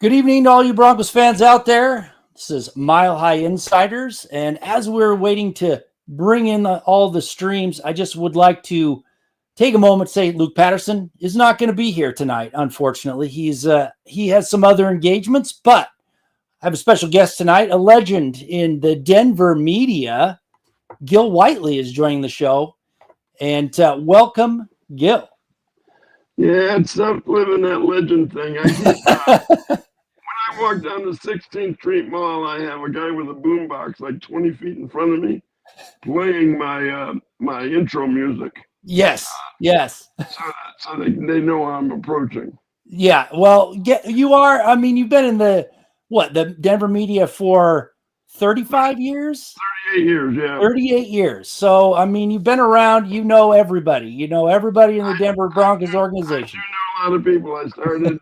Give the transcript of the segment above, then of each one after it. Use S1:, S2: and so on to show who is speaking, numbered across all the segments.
S1: Good evening to all you Broncos fans out there. This is Mile High Insiders. And as we're waiting to bring in all the streams, I just would like to take a moment to say Luke Patterson is not going to be here tonight, unfortunately. He has some other engagements, but I have a special guest tonight, a legend in the Denver media. Gil Whiteley is joining the show. And welcome, Gil.
S2: Yeah, it's tough living that legend thing. I walk down the 16th Street Mall, I have a guy with a boombox like 20 feet in front of me playing my intro music.
S1: Yes.
S2: So they know I'm approaching.
S1: Yeah, well, you are. I mean, you've been in the Denver media for 35 years?
S2: 38 years, yeah.
S1: 38 years. So, I mean, you've been around, you know everybody. You know everybody in the Denver Broncos organization.
S2: I do know a lot of people. I started,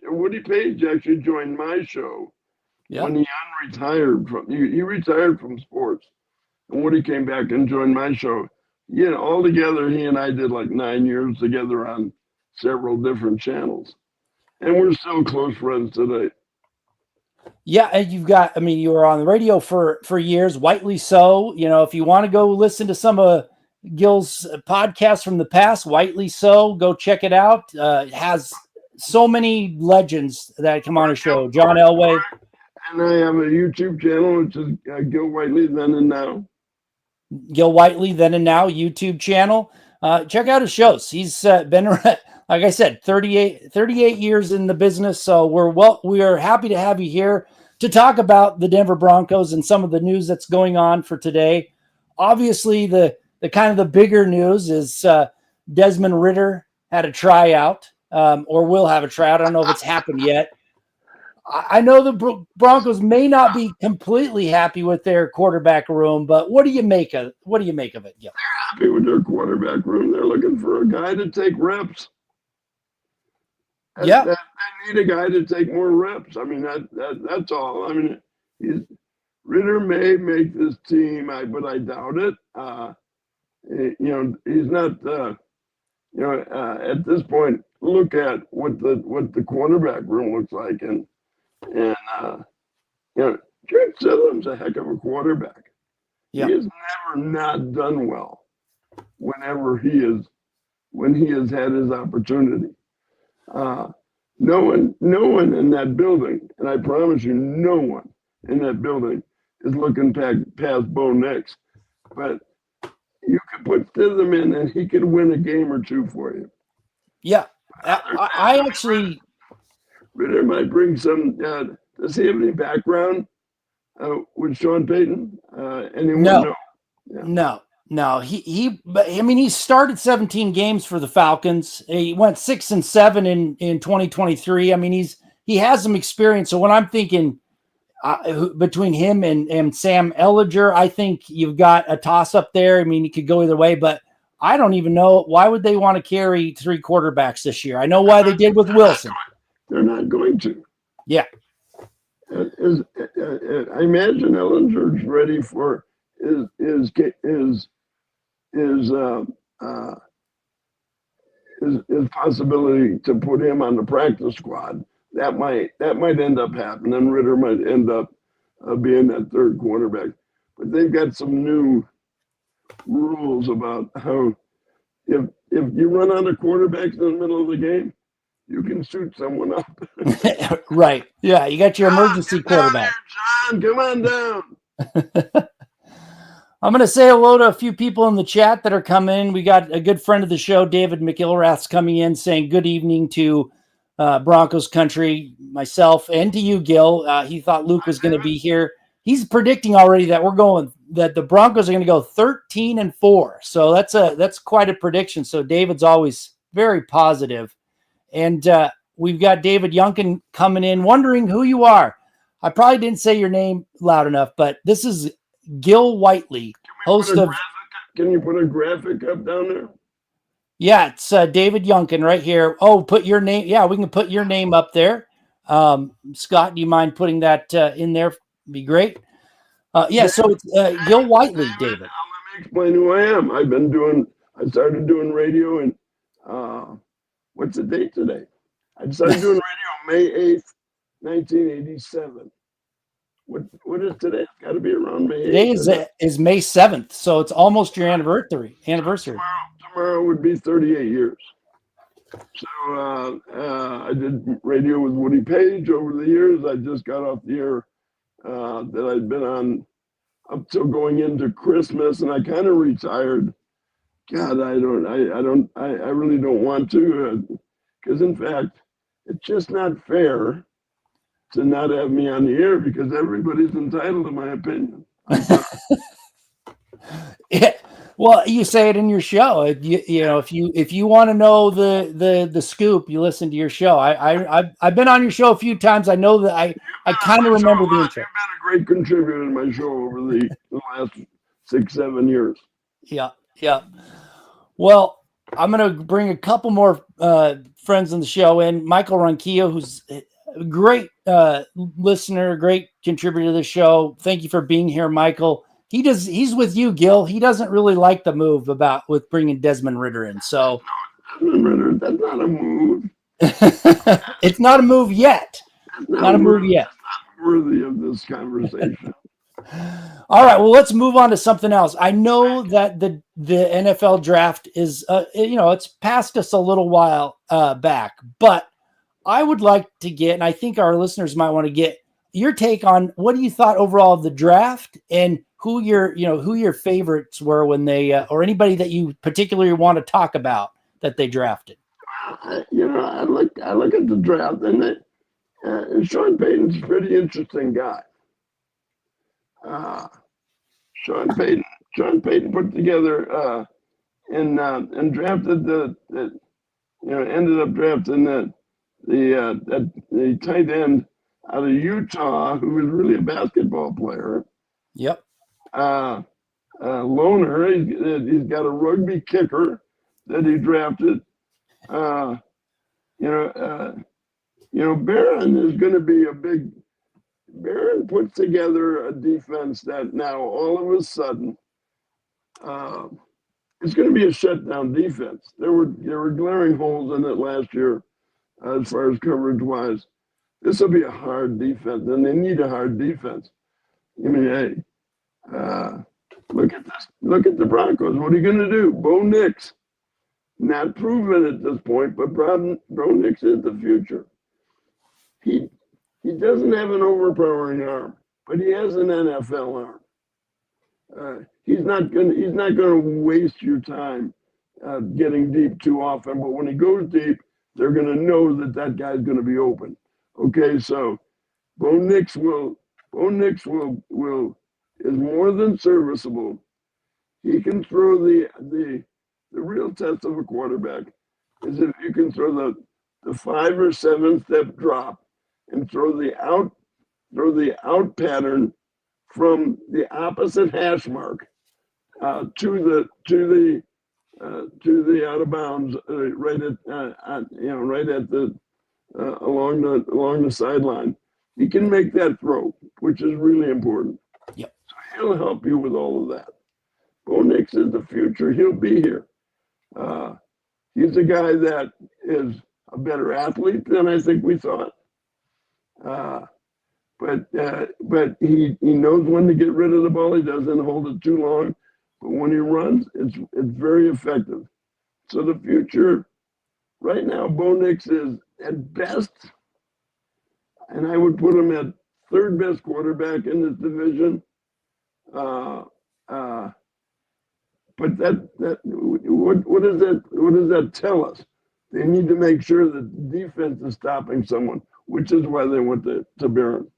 S2: Woody Page actually joined my show when he unretired he retired from sports. And Woody came back and joined my show. You know, all together, he and I did like 9 years together on several different channels. And we're still close friends today.
S1: Yeah, and you were on the radio for years, Whiteley So. You know, if you want to go listen to some of Gil's podcasts from the past, Whiteley So, go check it out. It has so many legends that come on a show. John Elway.
S2: And I have a YouTube channel, which is Gil Whiteley Then and Now.
S1: Gil Whiteley Then and Now YouTube channel. Check out his shows. He's been, like I said, 38 years in the business. So we are happy to have you here to talk about the Denver Broncos and some of the news that's going on for today. Obviously, the kind of the bigger news is Desmond Ridder had a tryout, or will have a tryout. I don't know if it's happened yet. I know the Broncos may not be completely happy with their quarterback room, but what do you make of it, Gil?
S2: They're happy with their quarterback room. They're looking for a guy to take reps. They need a guy to take more reps. I mean, that's all. I mean, Ridder may make this team, but I doubt it. He's not. At this point, look at what the quarterback room looks like, and Jared Stidham's a heck of a quarterback. Yeah. He has never not done well when he has had his opportunity. No one in that building, and I promise you, no one in that building is looking past Bo Nix. But you could put Stidham in, and he could win a game or two for you.
S1: Yeah, I actually.
S2: Ridder might bring some. Does he have any background with Sean Payton? Anyone?
S1: No. Yeah. No. He started 17 games for the Falcons. He went 6-7 in 2023. I mean, he has some experience. So when I'm thinking between him and Sam Ehlinger, I think you've got a toss up there. I mean, you could go either way, but I don't even know why would they want to carry three quarterbacks this year. I know why they did with Wilson.
S2: They're not going to.
S1: Yeah.
S2: I imagine Ehlinger's ready for his possibility to put him on the practice squad. That might end up happening. Ridder might end up being that third quarterback. But they've got some new rules about how if you run out of quarterbacks in the middle of the game, you can shoot someone up.
S1: Right. Yeah, you got your emergency quarterback.
S2: John, come on down.
S1: I'm going to say hello to a few people in the chat that are coming in. We got a good friend of the show, David McIlrath's coming in saying good evening to Broncos country, myself, and to you, Gil. He thought Luke was going to be here. He's predicting already that that the Broncos are going to go 13-4. So that's quite a prediction. So David's always very positive. And we've got David Yunkin coming in, wondering who you are. I probably didn't say your name loud enough, but this is Gil Whiteley, host of.
S2: Can you put a graphic up down there?
S1: Yeah, it's David Yunkin right here. Oh, put your name. Yeah, we can put your name up there. Scott, do you mind putting that in there? Be great. So it's Gil Whiteley, David.
S2: Let me explain who I am. I started doing radio, and what's the date today? I started doing radio May 8th, 1987. What is today? It's got to be around May 8th.
S1: Today is May 7th, so it's almost your anniversary.
S2: Tomorrow would be 38 years. So I did radio with Woody Page over the years. I just got off the air that I'd been on up till going into Christmas, and I kind of retired. God, I really don't want to, because in fact, it's just not fair to not have me on the air, because everybody's entitled to my opinion.
S1: Yeah. Well, you say it in your show. You know, if you want to know the scoop, you listen to your show. I've been on your show a few times. I know that I kind of remember the intro.
S2: You've been a great contributor to my show over the last 6-7 years.
S1: Yeah. Well, I'm going to bring a couple more friends on the show in. Michael Ronquillo, who's a great listener, great contributor to the show. Thank you for being here, Michael. He's with you, Gil. He doesn't really like the move with bringing Desmond Ridder in. So
S2: Desmond Ridder, that's not a move.
S1: It's not a move yet. Not a move yet.
S2: It's not worthy of this conversation.
S1: All right, well, let's move on to something else. I know that the NFL draft is, it's past us a little while back, but I would like to get, and I think our listeners might want to get your take on what do you thought overall of the draft, and who your favorites were when they, or anybody that you particularly want to talk about that they drafted.
S2: I look at the draft, and Sean Payton's a pretty interesting guy. Sean Payton put together and drafted ended up drafting the tight end out of Utah, who was really a basketball player.
S1: Yep.
S2: Loner, he's got a rugby kicker that he drafted. Barron is going to be a big. Barron puts together a defense that now all of a sudden it's going to be a shutdown defense. There were glaring holes in it last year as far as coverage wise. This will be a hard defense, and they need a hard defense. I mean, hey, look at this. Look at the Broncos. What are you going to do? Bo Nix, not proven at this point, but Bo Nix is the future. He doesn't have an overpowering arm, but he has an NFL arm. He's not going to waste your time getting deep too often. But when he goes deep, they're going to know that guy's going to be open. Okay, so Bo Nix is more than serviceable. He can throw the real test of a quarterback is if you can throw the 5 or 7 step drop and throw the out pattern from the opposite hash mark to the out of bounds right at the along the sideline. He can make that throw, which is really important.
S1: Yep.
S2: So he'll help you with all of that. Bo Nix is the future. He'll be here. He's a guy that is a better athlete than I think we thought. But he knows when to get rid of the ball. He doesn't hold it too long. But when he runs, it's very effective. So the future, right now, Bo Nix is at best, and I would put him at third best quarterback in this division. But what does that tell us? They need to make sure that the defense is stopping someone, which is why they went to Barron.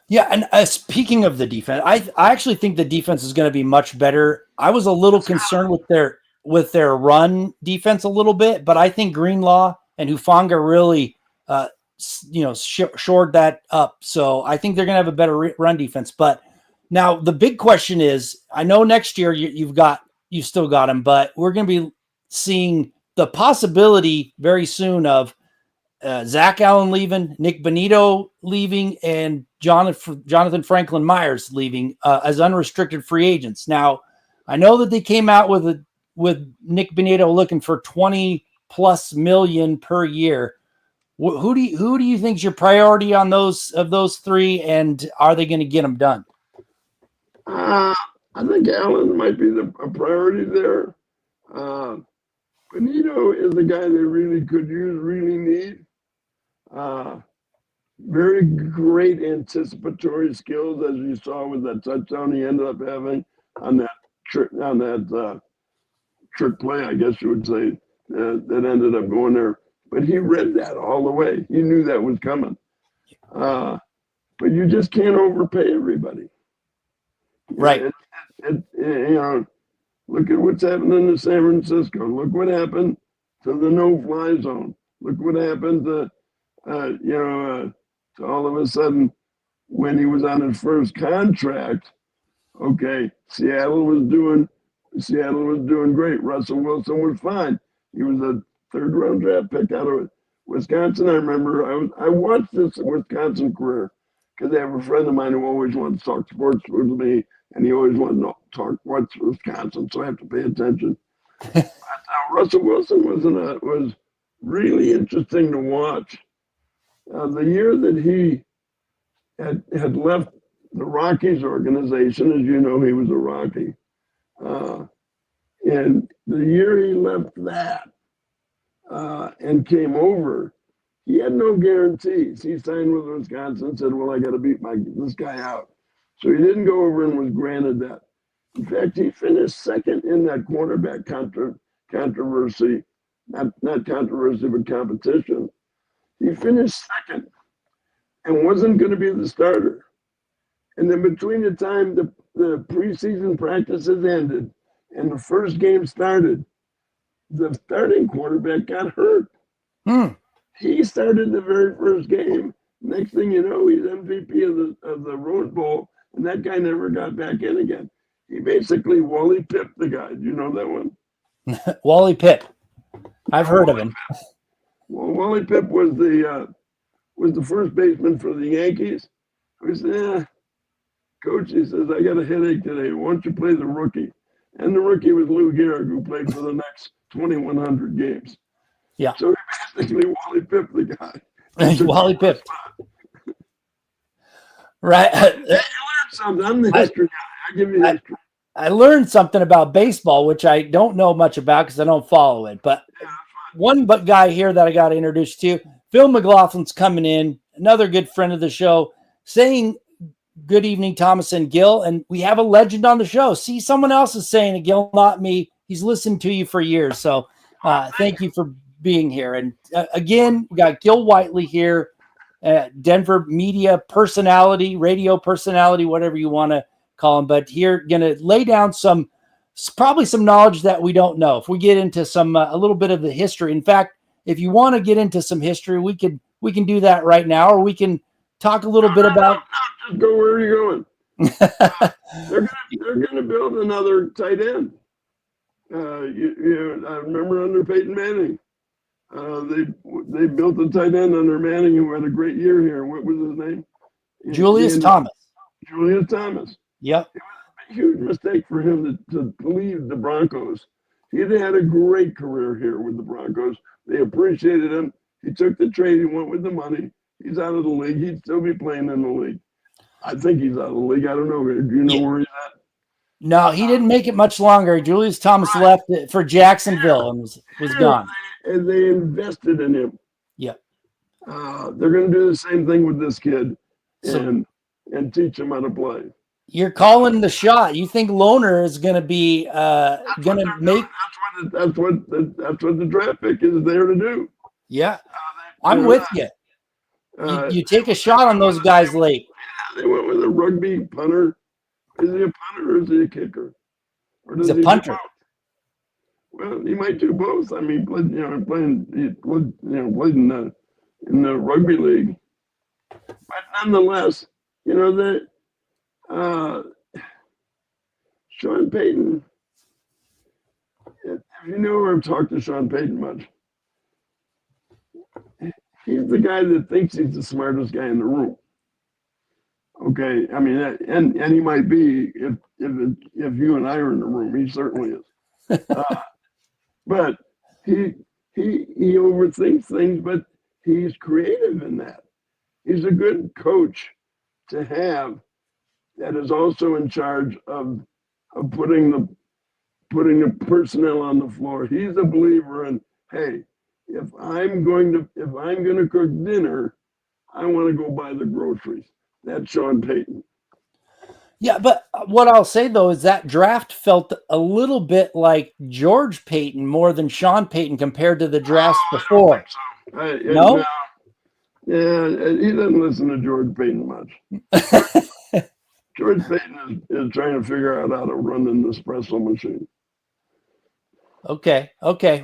S1: Yeah, and speaking of the defense, I actually think the defense is going to be much better. I was a little concerned with their run defense a little bit, but I think Greenlaw and Hufanga really, shored that up. So I think they're going to have a better run defense. But now the big question is, I know next year you've still got him, but we're going to be seeing the possibility very soon of Zach Allen leaving, Nick Bonito leaving, and Jonathan Franklin Myers leaving as unrestricted free agents. Now, I know that they came out with Nick Bonito looking for $20+ million per year. Who do you think is your priority on those three, and are they going to get them done?
S2: I think Allen might be a priority there. Benito is a guy they really could use, really need. Very great anticipatory skills, as you saw with that touchdown he ended up having on that trick play, I guess you would say, that ended up going there. But he read that all the way. He knew that was coming. But you just can't overpay everybody.
S1: Right.
S2: Look at what's happening to San Francisco. Look what happened to the no-fly zone. Look what happened to all of a sudden when he was on his first contract. Okay, Seattle was doing great. Russell Wilson was fine. He was a third-round draft pick out of Wisconsin. I remember I watched this Wisconsin career because I have a friend of mine who always wanted to talk sports with me, and he always wanted to talk what's Wisconsin, so I have to pay attention. Russell Wilson was really interesting to watch. The year that he had left the Rockies organization, as you know, he was a Rocky. And the year he left that and came over, he had no guarantees. He signed with Wisconsin and said, well, I got to beat this guy out. So he didn't go over and was granted that. In fact, he finished second in that quarterback controversy, not controversy, but competition. He finished second and wasn't going to be the starter. And then between the time the preseason practices ended and the first game started, the starting quarterback got hurt. He started the very first game. Next thing you know, he's MVP of the Rose Bowl, and that guy never got back in again. He basically Wally Pipped the guy. Do you know that one?
S1: Wally Pipp. I've heard of him.
S2: Well, Wally Pipp was the first baseman for the Yankees. He said, Coach, he says, I got a headache today. Why don't you play the rookie? And the rookie was Lou Gehrig, who played for the next 2,100 games.
S1: Yeah.
S2: So he basically Wally Pipped the guy.
S1: Wally Pipp. Right.
S2: You learned something. I'm the history guy. I give you history.
S1: I learned something about baseball, which I don't know much about because I don't follow it. But one guy here that I got introduced to, Phil McLaughlin's coming in, another good friend of the show, saying good evening, Thomas and Gil. And we have a legend on the show. See, someone else is saying it, Gil, not me. He's listened to you for years. So thank you for being here. And again, we got Gil Whiteley here, Denver media personality, radio personality, whatever you want to call him. But here, going to lay down probably some knowledge that we don't know. If we get into a little bit of the history. In fact, if you want to get into some history, we can do that right now, or we can talk a little bit about.
S2: No, just go where you're going. They're gonna build another tight end. I remember under Peyton Manning, they built a tight end under Manning who had a great year here. What was his name?
S1: Julius Thomas.
S2: Julius Thomas.
S1: Yep.
S2: It was a huge mistake for him to leave the Broncos. He'd had a great career here with the Broncos. They appreciated him. He took the trade. He went with the money. He's out of the league. He'd still be playing in the league. I think he's out of the league. I don't know. Do you know where he's at?
S1: No, he didn't make it much longer. Julius Thomas left for Jacksonville and was gone.
S2: And they invested in him.
S1: Yep.
S2: They're going to do the same thing with this kid and teach him how to play.
S1: You're calling the shot. You think Lohner is going to be going to make?
S2: That's what the draft pick is there to do.
S1: Yeah, I'm with you. You take a shot on those guys late.
S2: Yeah, they went with a rugby punter. Is he a punter or is he a kicker? Or does
S1: He's a punter.
S2: Well, he might do both. I mean, played in the rugby league. But nonetheless, Sean Payton. If you know or have talked to Sean Payton much, he's the guy that thinks he's the smartest guy in the room. Okay, I mean, and he might be if you and I are in the room. He certainly is. But he overthinks things, but he's creative in that. He's a good coach to have that is also in charge of putting the personnel on the floor. He's a believer in, hey, if I'm going to cook dinner, I want to go buy the groceries. That's Sean Payton.
S1: Yeah, but what I'll say though is that draft felt a little bit like George Payton more than Sean Payton compared to the drafts before.
S2: I don't think so.
S1: No?
S2: Yeah, he doesn't listen to George Payton much. George Payton is trying to figure out how to run an espresso machine.
S1: Okay.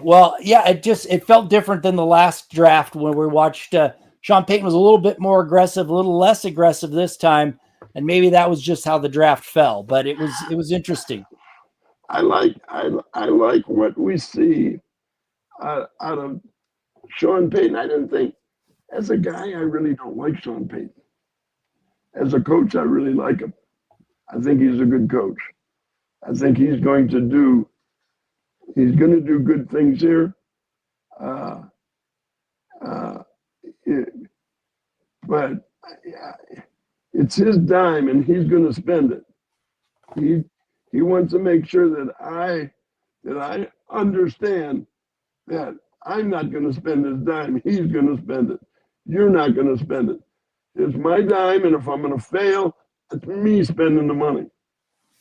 S1: Well, yeah, it felt different than the last draft when we watched Sean Payton was a little bit more aggressive, a little less aggressive this time, and maybe that was just how the draft fell, but it was interesting.
S2: I like what we see out of Sean Payton. I didn't think, as a guy, I really don't like Sean Payton. As a coach, I really like him. I think he's a good coach. I think he's going to do good things here. But it's his dime, and he's going to spend it. He wants to make sure that I understand that I'm not going to spend his dime. He's going to spend it. You're not going to spend it. It's my dime, and if I'm going to fail, it's me spending the money.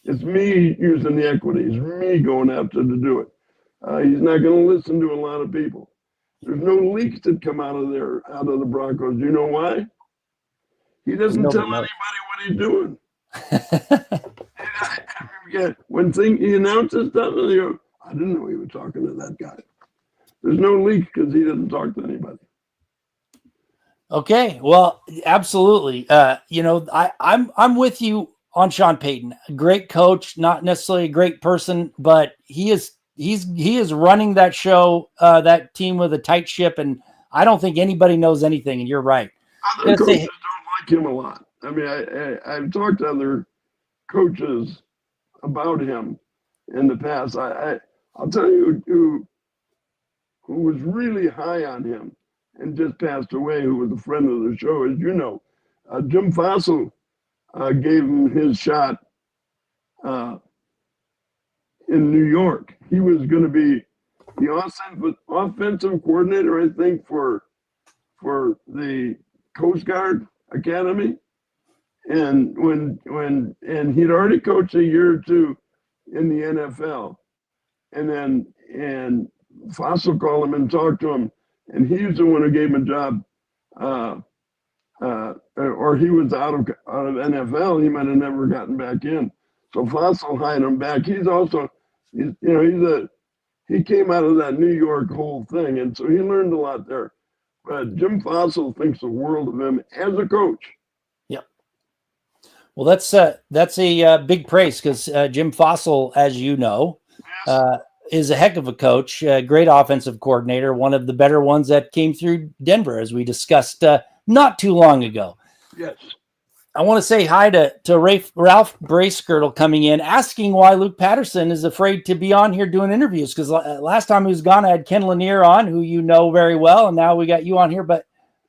S2: It's me using the equity. It's me going after to do it. He's not going to listen to a lot of people. There's no leaks that come out of the Broncos. You know why? He doesn't tell anybody what he's doing. When he announces stuff, they go, I didn't know he was talking to that guy. There's no leak because he doesn't talk to anybody.
S1: Okay, well, absolutely. I'm with you on Sean Payton. A great coach, not necessarily a great person, but he is running that show, that team with a tight ship, and I don't think anybody knows anything. And you're right.
S2: Other coaches don't like him a lot. I mean, I've talked to other coaches about him in the past. I'll tell you who was really high on him and just passed away, who was a friend of the show, as you know. Jim Fossil gave him his shot in New York. He was going to be the offensive coordinator, I think, for the Coast Guard Academy. And and he'd already coached a year or two in the NFL. And Fossil called him and talked to him, and he was the one who gave him a job. Or he was out of NFL. He might have never gotten back in. So Fossil hired him back. He came out of that New York whole thing, and so he learned a lot there. But Jim Fossil thinks the world of him as a coach.
S1: Yep. Well, that's a big praise because Jim Fossil, as you know, is a heck of a coach, a great offensive coordinator, one of the better ones that came through Denver, as we discussed not too long ago.
S2: Yes.
S1: I want to say hi to Ralph Bracegirdle coming in, asking why Luke Patterson is afraid to be on here doing interviews. Because last time he was gone, I had Ken Lanier on, who you know very well, and now we got you on here. But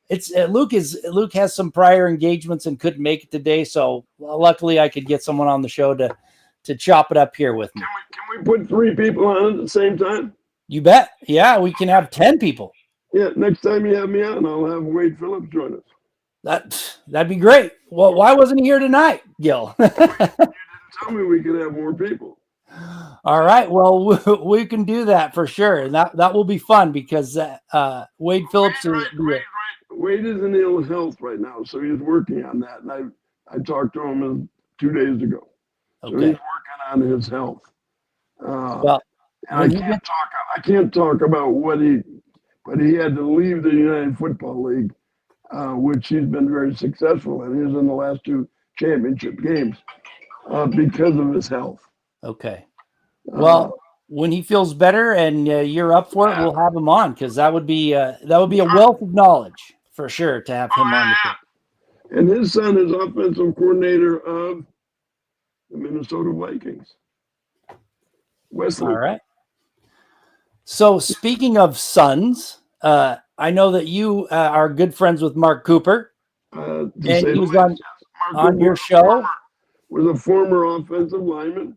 S1: it's Luke has some prior engagements and couldn't make it today. So luckily, I could get someone on the show to chop it up here with me.
S2: Can we put 3 people on at the same time?
S1: You bet. Yeah, we can have 10 people.
S2: Yeah, next time you have me on, I'll have Wade Phillips join us.
S1: That'd be great. Well, why wasn't he here tonight, Gil?
S2: You didn't tell me we could have more people.
S1: All right. Well, we can do that for sure. And that will be fun because Wade Phillips
S2: Wade is in ill health right now, so he's working on that. And I talked to him 2 days ago. So he's working on his health. I can't talk about but he had to leave the United Football League, which he's been very successful in. He was in the last 2 championship games because of his health.
S1: Okay. Well, when he feels better and you're up for it, we'll have him on because that would be a wealth of knowledge for sure to have him on the show.
S2: And his son is offensive coordinator of the Minnesota Vikings. Wesley.
S1: All right. So speaking of sons, I know that you are good friends with Mark Cooper,
S2: To
S1: and
S2: say
S1: he
S2: the
S1: was
S2: least. Yes. Mark
S1: on
S2: Cooper
S1: your show.
S2: was a former offensive lineman.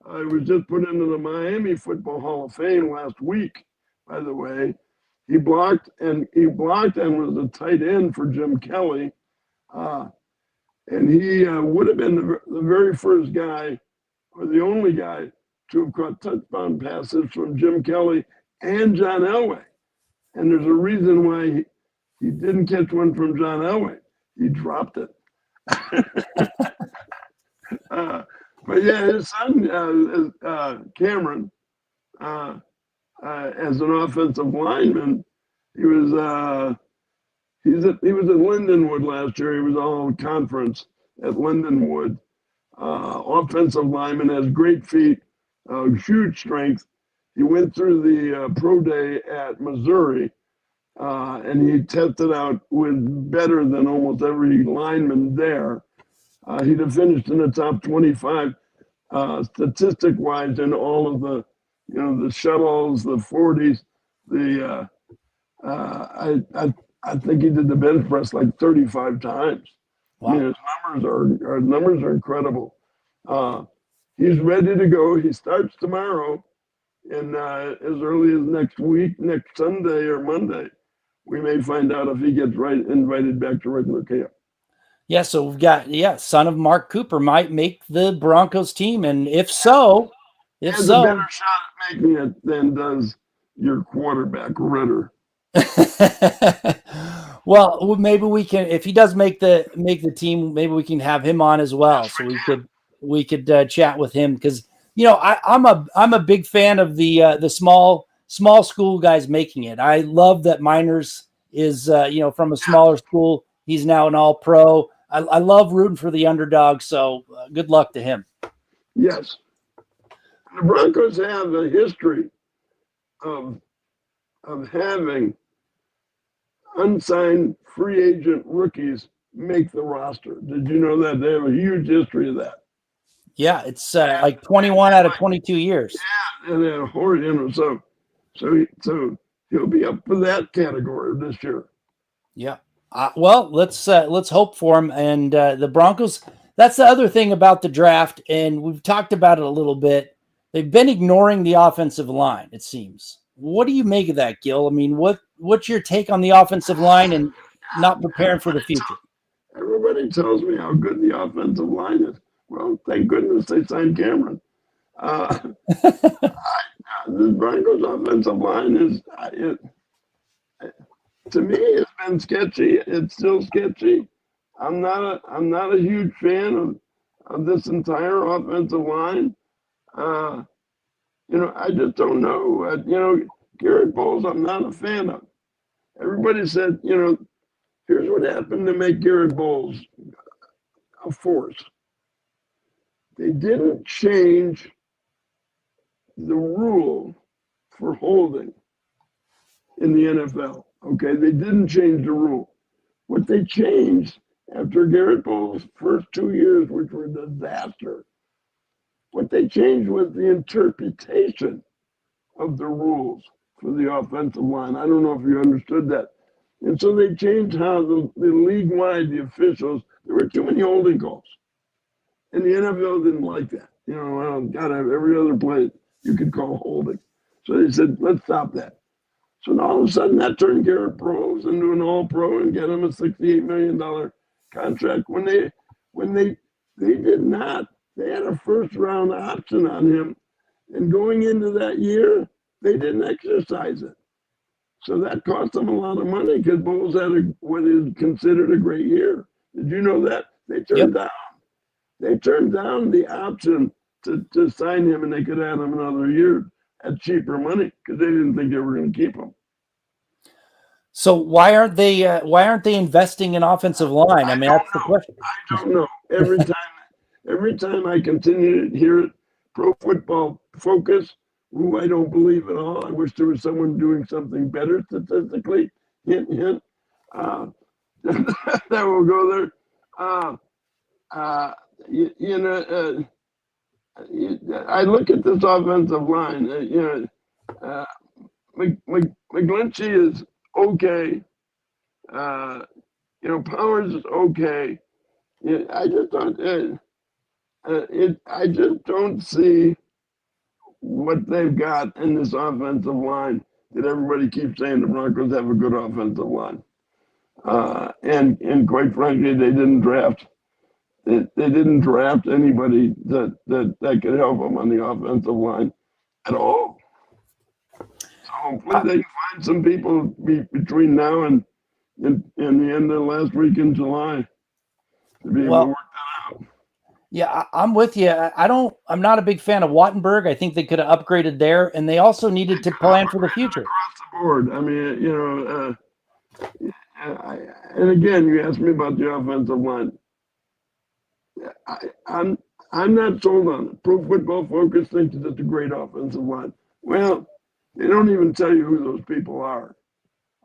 S2: He was just put into the Miami Football Hall of Fame last week, by the way. He blocked and was a tight end for Jim Kelly. And he would have been the very first guy or the only guy to have caught touchdown passes from Jim Kelly and John Elway. And there's a reason why he didn't catch one from John Elway. He dropped it. But yeah, his son, Cameron, as an offensive lineman, he was he was at Lindenwood last year. He was all conference at Lindenwood. Offensive lineman, has great feet, huge strength. He went through the pro day at Missouri, and he tested out with better than almost every lineman there. He'd have finished in the top 25 statistic-wise in all of the shuttles, the 40s. The I think he did the bench press like 35 times. Wow. I mean, his numbers are incredible. He's ready to go. He starts tomorrow, and as early as next Sunday or Monday, we may find out if he gets invited back to regular camp.
S1: Yeah, so we've got son of Mark Cooper might make the Broncos team, and if so,
S2: has a better shot at making it than does your quarterback Ritter.
S1: Well, maybe we can, if he does make the team, maybe we can have him on as well, so we could chat with him, because I'm a big fan of the small school guys making it. I love that Miners is from a smaller school. He's now an all-pro. I love rooting for the underdog, so good luck to him.
S2: Yes. The Broncos have a history of having unsigned free agent rookies make the roster. Did you know that? They have a huge history of that.
S1: Yeah, it's like 21 out of 22 years.
S2: Yeah, and then so he'll be up for that category this year.
S1: Yeah. Well, let's hope for him. And the Broncos, that's the other thing about the draft, and we've talked about it a little bit. They've been ignoring the offensive line, it seems. What do you make of that, Gil? I mean, what's your take on the offensive line and not preparing for the future?
S2: Everybody tells me how good the offensive line is. Well, thank goodness they signed Cameron. The Broncos offensive line is, to me, it's been sketchy. It's still sketchy. I'm not a huge fan of this entire offensive line. I just don't know. Garrett Bowles, I'm not a fan of. Everybody said, here's what happened to make Garrett Bowles a force. They didn't change the rule for holding in the NFL. Okay, they didn't change the rule. What they changed after Garrett Bowles' first 2 years, which were a disaster, what they changed was the interpretation of the rules for the offensive line. I don't know if you understood that. And so they changed how the league-wide, the officials, there were too many holding calls. And the NFL didn't like that. Got to have every other play you could call holding. So they said, let's stop that. So now all of a sudden that turned Garrett Bowles into an all-pro and get him a $68 million contract when they did not. They had a first-round option on him. And going into that year, they didn't exercise it. So that cost them a lot of money because Bowles had what is considered a great year. Did you know that? They turned down the option to sign him, and they could add him another year at cheaper money because they didn't think they were going to keep him.
S1: So why aren't they investing in offensive line? I mean, that's the question.
S2: I don't know. Every time I continue to hear it, Pro Football Focus, who I don't believe at all. I wish there was someone doing something better statistically. Hint, hint. That will go there. I look at this offensive line. McGlinchey is okay. Powers is okay. Yeah, I just don't. I just don't see what they've got in this offensive line that everybody keeps saying the Broncos have a good offensive line. And quite frankly, they didn't draft anybody that could help them on the offensive line at all. So hopefully they can find some people between now and the end of last week in July to be able to work that out.
S1: Yeah, I'm with you. I'm not a big fan of Wattenberg. I think they could have upgraded there, and they also needed to plan for the future.
S2: Across the board. I mean, and again, you asked me about the offensive line. I'm not sold on it. Pro Football Focus thinks it's a great offensive line. Well, they don't even tell you who those people are.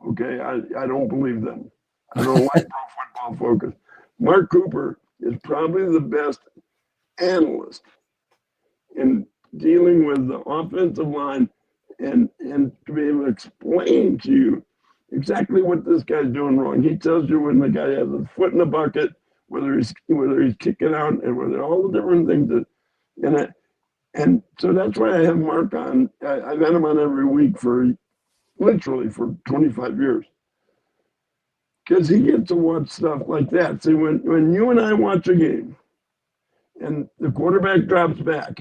S2: Okay, I don't believe them. I don't like Pro Football Focus. Mark Cooper is probably the best analyst in dealing with the offensive line and to be able to explain to you exactly what this guy's doing wrong. He tells you when the guy has his foot in the bucket, whether he's kicking out, and whether all the different things and so that's why I have Mark on. I've had him on every week literally for 25 years. Because he gets to watch stuff like that. See, when you and I watch a game and the quarterback drops back,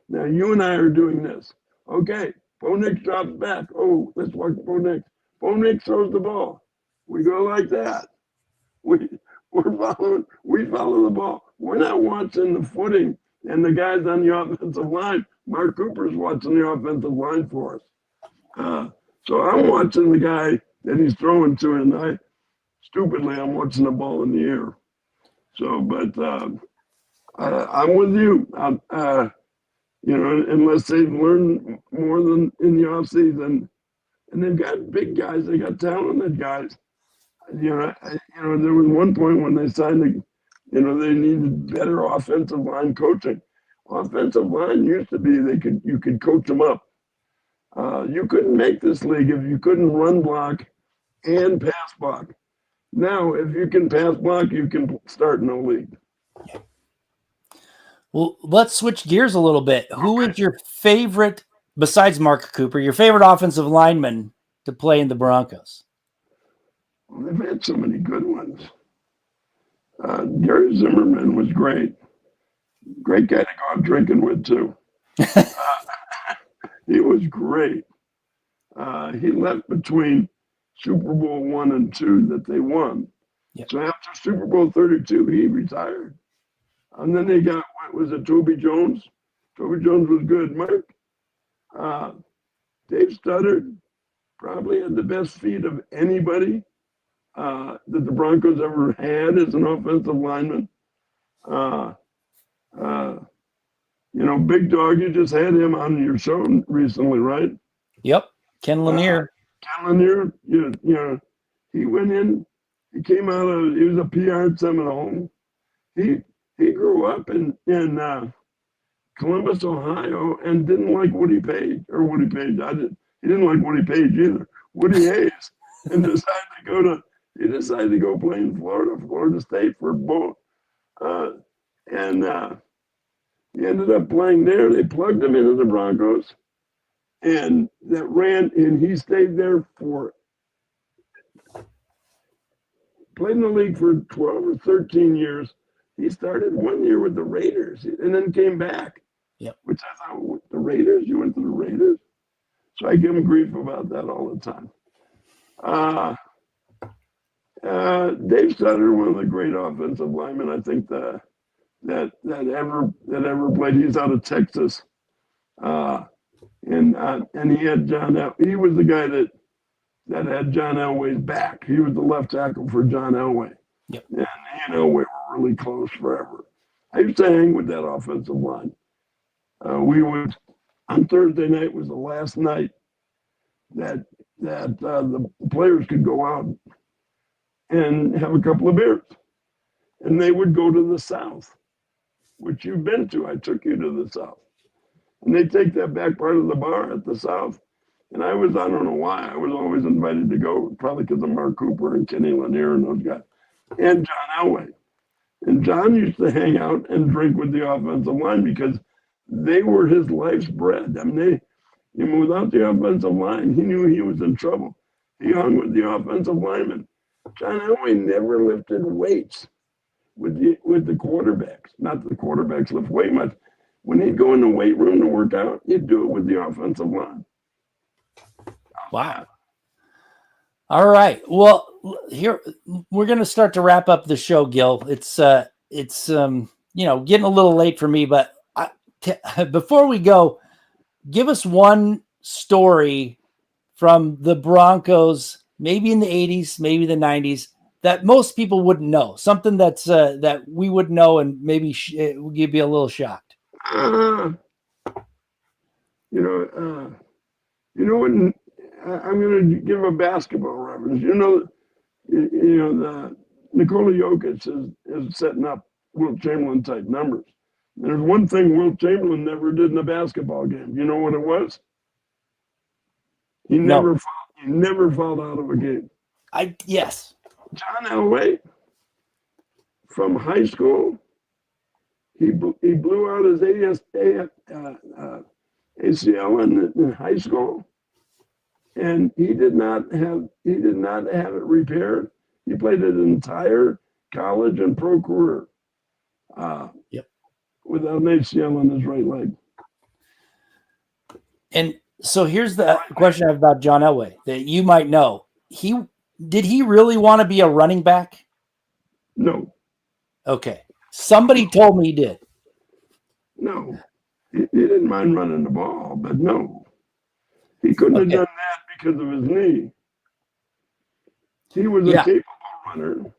S2: now you and I are doing this. Okay, Bo Nix drops back. Oh, let's watch Bo Nix. Bo Nix throws the ball. We go like that. We follow the ball. We're not watching the footing and the guys on the offensive line. Mark Cooper's watching the offensive line for us. So I'm watching the guy that he's throwing to, and I'm watching the ball in the air. So, but I'm with you. Unless they've learned more than in the offseason, and they've got big guys, they got talented guys. There was one point when they signed they needed better offensive line coaching. Offensive line used to be you could coach them up. You couldn't make this league if you couldn't run block and pass block. Now, if you can pass block, you can start in the league.
S1: Well, let's switch gears a little bit. Okay. Who is your favorite, besides Mark Cooper, your favorite offensive lineman to play in the Broncos?
S2: Well, they've had so many good ones. Gary Zimmerman was great. Great guy to go out drinking with, too. He was great. He left between Super Bowl 1 and 2 that they won. Yep. So after Super Bowl 32, he retired. And then they got, Toby Jones? Toby Jones was good. Mark, Dave Studdard probably had the best feet of anybody that the Broncos ever had as an offensive lineman. Big Dog, you just had him on your show recently, right?
S1: Yep, Ken Lanier.
S2: Ken Lanier, he went in, he was a PR at Seminole. He grew up in Columbus, Ohio, and didn't like Woody Page. He didn't like Woody Page either. Woody Hayes, and decided to go play in Florida State for both. He ended up playing there. They plugged him into the Broncos, and he stayed there played in the league for 12 or 13 years. He started 1 year with the Raiders and then came back.
S1: Yep.
S2: Which I thought, the Raiders? You went to the Raiders? So I give him grief about that all the time. Dave Sutter, one of the great offensive linemen, I think that ever played. He's out of Texas, and he had John. He was the guy that had John Elway's back. He was the left tackle for John Elway.
S1: Yep.
S2: And he and Elway were really close forever. I used to hang with that offensive line. We would, on Thursday night was the last night that the players could go out and have a couple of beers. And they would go to the South, which you've been to. I took you to the South. And they take that back part of the bar at the South, And I don't know why, I was always invited to go, probably because of Mark Cooper and Kenny Lanier and those guys, and John Elway. And John used to hang out and drink with the offensive line because they were his life's bread. I mean, without the offensive line, he knew he was in trouble. He hung with the offensive linemen. John Elway never lifted weights with the quarterbacks. Not that the quarterbacks lift weight much. When he'd go in the weight room to work out, he'd do it with the offensive line.
S1: Wow. All right. Well, here we're going to start to wrap up the show, Gil. It's getting a little late for me, but before we go, give us one story from the Broncos, maybe in the 80s, maybe the 90s, that most people wouldn't know. Something that's that we would know, and maybe it would give you a little shocked.
S2: When I'm going to give a basketball reference. The Nikola Jokic is setting up Wilt Chamberlain type numbers. There's one thing Wilt Chamberlain never did in a basketball game. You know what it was? He never fouled out of a game.
S1: Yes.
S2: John Elway, from high school, he blew out his ACL in high school, and he did not have it repaired. He played his entire college and pro career without an ACL on his right leg.
S1: And so here's the question I have about John Elway that you might know. Did he really want to be a running back?
S2: No.
S1: Okay. Somebody told me he did.
S2: No. He didn't mind running the ball, but no. He couldn't have done that because of his knee. He was a capable runner.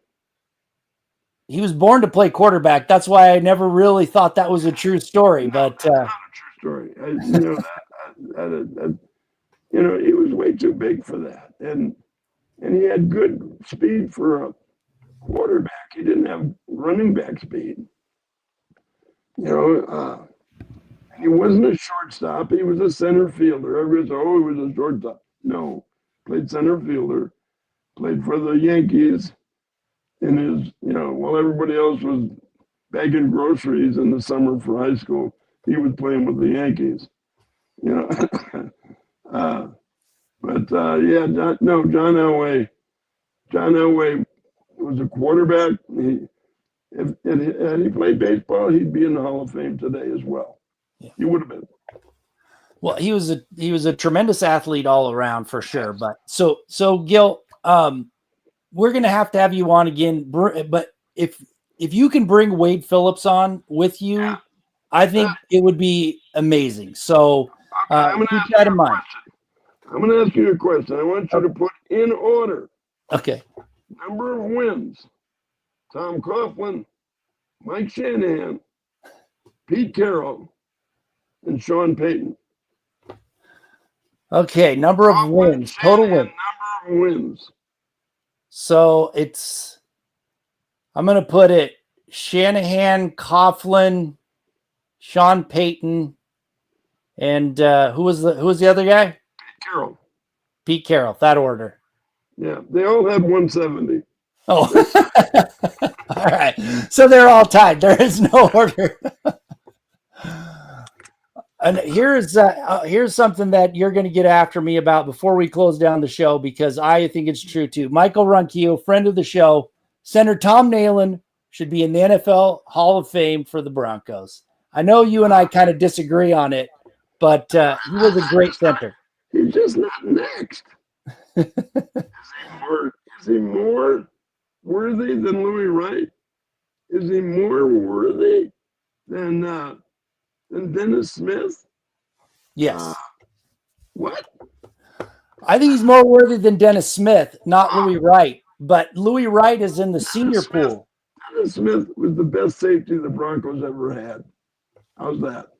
S1: He was born to play quarterback. That's why I never really thought that was a true story. But
S2: that's not a true story. He was way too big for that, and he had good speed for a quarterback. He didn't have running back speed. He wasn't a shortstop. He was a center fielder. Everybody said, "Oh, he was a shortstop." No, played center fielder. Played for the Yankees. While everybody else was bagging groceries in the summer for high school, he was playing with the Yankees. John Elway was a quarterback. If he played baseball, he'd be in the Hall of Fame today as well. Yeah. He would have been.
S1: Well, he was a tremendous athlete all around for sure. But so Gil, we're going to have you on again. But if you can bring Wade Phillips on with you, I think it would be amazing. So keep that in mind.
S2: I'm going to ask you a question. I want you to put in order.
S1: Okay.
S2: Number of wins: Tom Coughlin, Mike Shanahan, Pete Carroll, and Sean Payton.
S1: Okay, number of wins, total wins.
S2: Number of wins.
S1: So I'm going to put it Shanahan, Coughlin, Sean Payton, and who was the other guy? Pete Carroll, that order.
S2: Yeah, they all had 170.
S1: Oh, all right. So they're all tied. There is no order. And here's something that you're going to get after me about before we close down the show, because I think it's true too. Michael Ronquillo, friend of the show, center Tom Nalen should be in the NFL Hall of Fame for the Broncos. I know you and I kind of disagree on it, but he was a great center.
S2: He's just not next. Is he more worthy than Louis Wright? Is he more worthy than Dennis Smith?
S1: Yes.
S2: What?
S1: I think he's more worthy than Dennis Smith, not Louis Wright. But Louis Wright is in the senior pool.
S2: Dennis Smith was the best safety the Broncos ever had. How's that?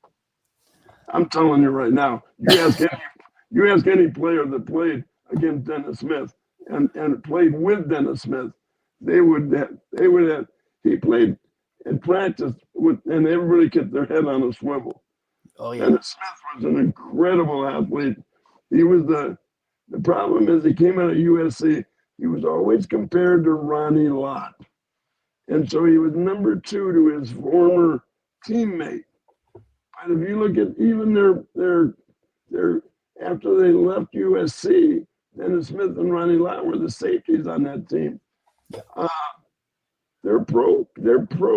S2: I'm telling you right now. You ask any player that played against Dennis Smith and played with Dennis Smith, they would have. He played and practiced with, and everybody kept their head on a swivel.
S1: Oh yeah.
S2: Dennis Smith was an incredible athlete, He was the problem is he came out of USC. He was always compared to Ronnie Lott. And so he was number 2 to his former teammate. But if you look at even their after they left USC, Dennis Smith and Ronnie Lott were the safeties on that team. Their pro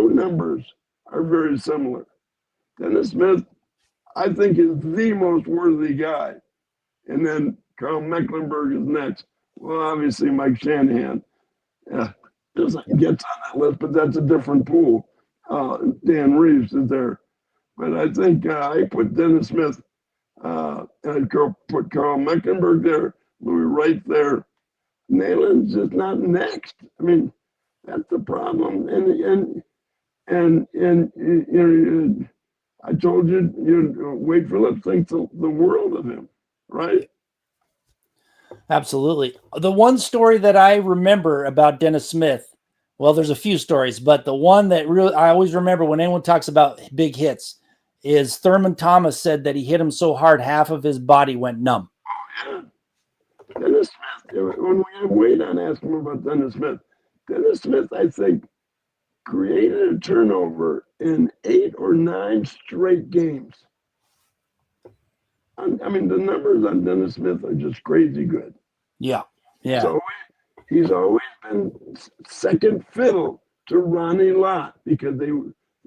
S2: numbers are very similar. Dennis Smith, I think, is the most worthy guy. And then Carl Mecklenburg is next. Well, obviously Mike Shanahan gets on that list, but that's a different pool. Dan Reeves is there. But I think I put Dennis Smith and I'd put Carl Mecklenburg there, Louis Wright there. Neyland's just not next. I mean, that's the problem. And you know, I told you, Wade Phillips thinks the world of him, right?
S1: Absolutely. The one story that I remember about Dennis Smith, well, there's a few stories, but the one that really I always remember when anyone talks about big hits is Thurman Thomas said that he hit him so hard half of his body went numb.
S2: Oh, yeah. Dennis Smith, when we have Wade on asking him about Dennis Smith, I think, created a turnover in 8 or 9 straight games. I mean, the numbers on Dennis Smith are just crazy good.
S1: Yeah, yeah.
S2: So he's always been second fiddle to Ronnie Lott because they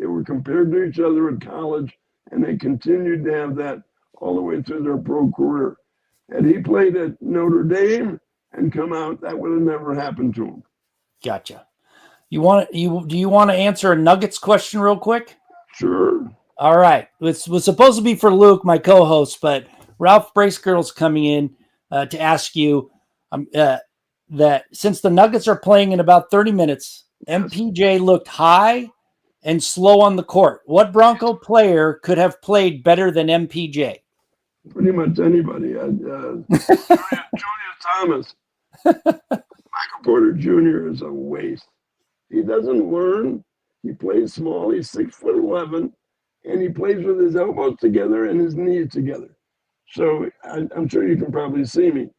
S2: were compared to each other in college, and they continued to have that all the way through their pro career. Had he played at Notre Dame and come out, that would have never happened to him.
S1: Gotcha. Do you want to answer a Nuggets question real quick?
S2: Sure.
S1: All right. It was supposed to be for Luke, my co-host, but Ralph Bracegirl's coming in to ask you that since the Nuggets are playing in about 30 minutes, MPJ looked high and slow on the court. What Bronco player could have played better than MPJ?
S2: Pretty much anybody. Julius Thomas. Michael Porter Jr. is a waste. He doesn't learn. He plays small. He's 6'11", and he plays with his elbows together and his knees together. So I'm sure you can probably see me.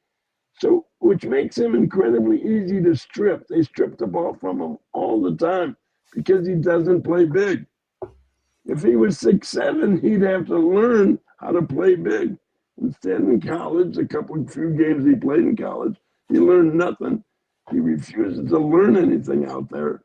S2: So, which makes him incredibly easy to strip. They strip the ball from him all the time because he doesn't play big. If he was 6'7", he'd have to learn how to play big. Instead, in college, few games he played in college, he learned nothing. He refuses to learn anything out there.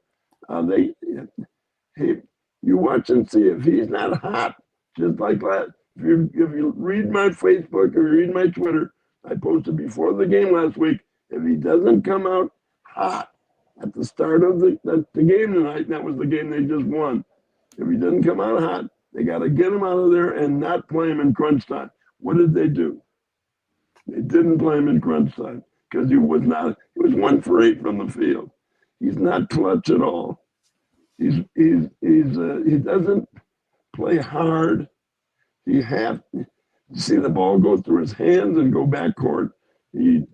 S2: You watch and see if he's not hot, just like that. If you read my Facebook or read my Twitter, I posted before the game last week. If he doesn't come out hot at the start of the game tonight, that was the game they just won. If he doesn't come out hot, they got to get him out of there and not play him in crunch time. What did they do? They didn't play him in crunch time because he was 1 for 8 from the field. He's not clutch at all. He doesn't play hard. You see the ball go through his hands and go back court. He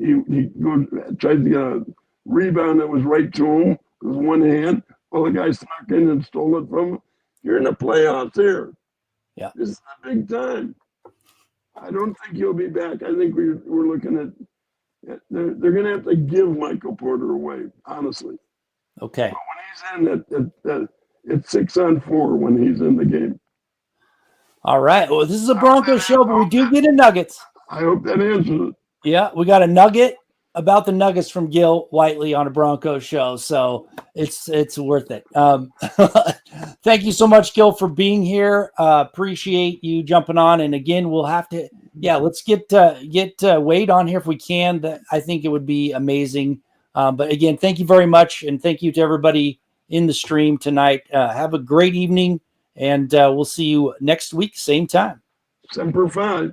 S2: tried to get a rebound that was right to him with one hand. Well, the guy snuck in and stole it from him. You're in the playoffs here.
S1: Yeah,
S2: this is the big time. I don't think he'll be back. I think we're looking at they're going to have to give Michael Porter away, honestly.
S1: Okay.
S2: But when he's in, it's 6-on-4 when he's in the game.
S1: All right. Well, this is a Broncos show, but we do get a Nuggets.
S2: I hope that answers it.
S1: Yeah, we got a nugget about the Nuggets from Gil Whiteley on a Broncos show, so it's worth it. Thank you so much, Gil, for being here. Appreciate you jumping on. And again, we'll have to, let's get Wade on here if we can. I think it would be amazing. But again, thank you very much, and thank you to everybody in the stream tonight. Have a great evening, and we'll see you next week, same time.
S2: Semper Fi.